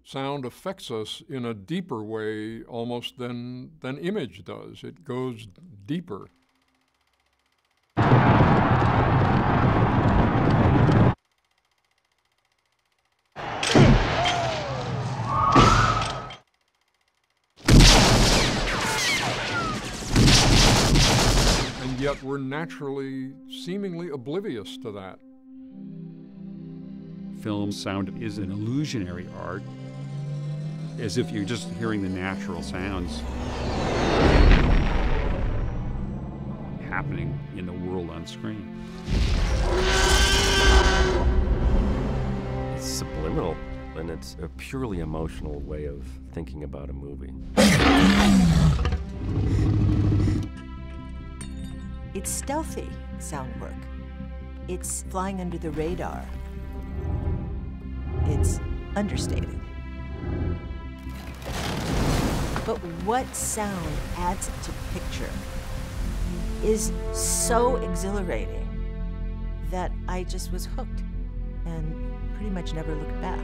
sound affects us in a deeper way almost than image does. It goes deeper. And yet we're naturally, seemingly oblivious to that. Film sound is an illusionary art, as if you're just hearing the natural sounds happening in the world on screen. It's subliminal, and it's a purely emotional way of thinking about a movie. It's stealthy sound work. It's flying under the radar. It's understated. But what sound adds to picture is so exhilarating that I just was hooked and pretty much never looked back.